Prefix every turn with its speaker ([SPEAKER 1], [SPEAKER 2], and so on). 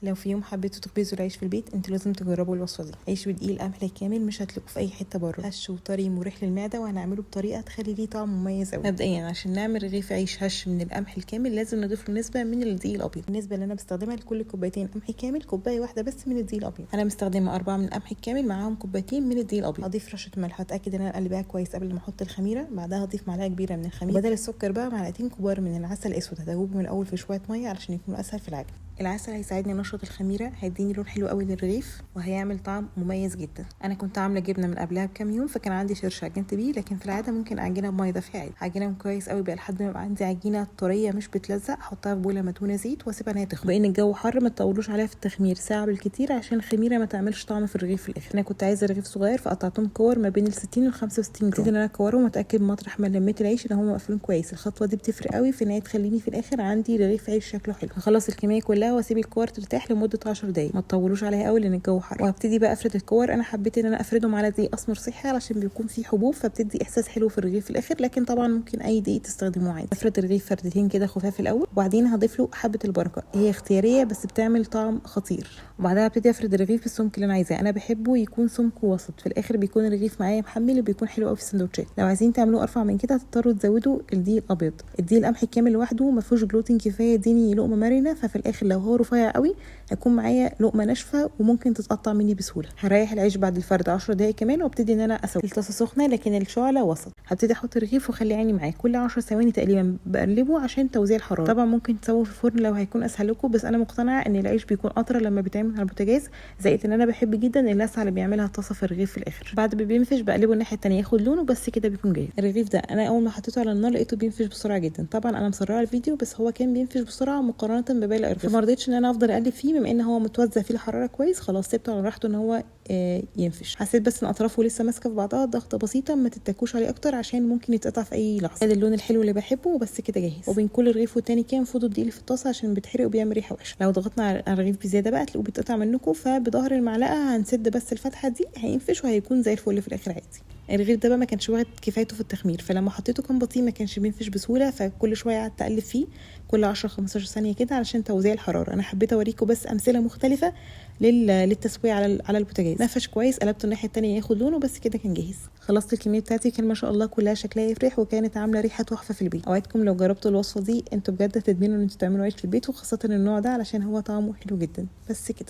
[SPEAKER 1] لو في يوم حبيتوا تخبزوا العيش في البيت انتوا لازم تجربوا الوصفه دي. عيش بدقيق القمح الكامل مش هتلاقوه في اي حته بره، هش وطري مريح للمعده، وهنعمله بطريقه تخلي ليه طعم مميز قوي. مبدئيا عشان نعمل رغيف عيش هش من القمح الكامل لازم نضيف له نسبه من الدقيق الابيض. النسبه اللي انا بستخدمها لكل كوبايتين قمح كامل كوبايه واحده بس من الدقيق الابيض. انا مستخدمه 4 من القمح الكامل معاهم كوبايتين من الدقيق الابيض. هضيف رشه ملح، اتاكد ان انا اقلبها كويس قبل ما احط الخميره. بعدها هضيف معلقه كبيره من الخميره، بدل السكر بقى معلقتين كبار من العسل الاسود. هدوبه من الاول في شويه ميه علشان يكون اسهل في العجن. العسل هيساعدني انشط الخميره، هيديني لون حلو قوي للرغيف، وهيعمل طعم مميز جدا. انا كنت عامله جبنه من قبلها بكام يوم، فكان عندي شرش عجنت بيه، لكن في العاده ممكن اعجنها بميه دافيه عادي. هعجنهم كويس قوي بقى لحد ما يبقى عندي عجينه طريه مش بتلزق. احطها في بوله مدهونه زيت واسيبها ان هي تخمر. بان الجو حر ما تطولوش عليها في التخمير، ساعه بالكتير، عشان الخميره ما تعملش طعم في الرغيف في الاخر. انا كنت عايزه رغيف صغير فقطعتهم كور ما بين ال 60 وال 65 جرام. ان انا اكورهم واتاكد مطرح ما لميت العيش ان هم مقفولين كويس. الخطوه دي بتفرق قوي في ان هي تخليني في الاخر عندي رغيف عيش شكله حلو. هخلص الكميه كلها واسيب الكور ترتاح لمده 10 دقايق، ما تطولوش عليها قوي لان الجو حر. وهبتدي بقى افرد الكور. انا حبيت ان انا افردهم على دقيق اسمر صحي علشان بيكون فيه حبوب، فبتدي احساس حلو في الرغيف في الاخر، لكن طبعا ممكن اي دقيق تستخدموه عادي. افرد الرغيف فردتين كده خفاف الاول، وبعدين هضيف له حبه البركه، هي اختياريه بس بتعمل طعم خطير. وبعدها ابتدي افرد الرغيف بالسمك اللي انا عايزاه. انا بحبه يكون سمك وسط، في الاخر بيكون الرغيف معايا محمل وبيكون حلو قوي في السندوتشات. لو عايزين تعملوه ارفع من كده هتضطروا تزودوا الدقيق الابيض. الدقيق القمح الكامل لوحده ما فيهوش جلوتين كفايه يديني لقمه مرنه، ففي الاخر لو هو رفيع قوي هيكون معايا لقمه ناشفه وممكن تتقطع مني بسهوله. هريح العيش بعد الفرد 10 دقايق كمان، وابتدي ان انا اسوي. الطاسه سخنه لكن الشعله وسط. هبتدي احط الرغيف واخلي عيني معاه كل 10 ثواني تقريبا بقلبه عشان توزيع الحراره. طبعا ممكن تسووا في الفرن لو هيكون اسهل لكم، بس انا مقتنعه ان العيش بيكون اطرى لما بيتعمل على البوتاجاز، زائد ان انا بحب جدا اللسعه اللي بيعملها الطاسه في الرغيف في الاخر. بعد ما بينفش بقلبه الناحيه الثانيه ياخد لونه، بس كده بيكون جاهز. الرغيف ده انا اول ما حطيته على النار لقيته بينفش بسرعه جدا. طبعا انا مسرعه الفيديو بس هو كان بينفش بسرعه مقارنه بباقي الرغيف، فما رضيتش ان انا افضل اقلب فيه بما ان هو متوزع فيه الحراره كويس. خلاص سبته على راحته ان هو ينفش. حسيت بس ان اطرافه لسه ماسكه في بعضها، ضغطه بسيطه، ما تتكوش عليه اكتر عشان ممكن يتقطع في اي لحظه. ده اللون الحلو اللي بحبه، وبس كده جاهز. وبين كل رغيف والتاني كان فوضوا الدقيق اللي في الطاسه عشان بيتحرق وبيعمل ريحه وحشه. لو ضغطنا على الرغيف بزياده بقى تلاقوه بيتقطع منكم، فبظهر المعلقه هنسد بس الفتحه دي هينفش وهيكون زي الفل في الاخر عادي. الرغيف ده بقى ما كانش واخد كفايته في التخمير، فلما حطيته كان بطيء، ما كانش بينفش بسهوله، فكل شويه قعدت اقلب فيه كل 10 15 ثانيه كده علشان توزيع الحراره. انا حبيت اوريكم بس امثله مختلفه للتسويه على البوتاجاز. نفش كويس، قلبته الناحيه الثانيه ياخد لونه، بس كده كان جاهز. خلصت الكميه بتاعتي، كان ما شاء الله كلها شكلها يفرح، وكانت عامله ريحه تحفه في البيت. اوعدكم لو جربتوا الوصفه دي انتوا بجد هتدمنوا ان انتوا تعملوا عيش في البيت، وخاصه النوع ده علشان هو طعمه حلو جدا. بس كده.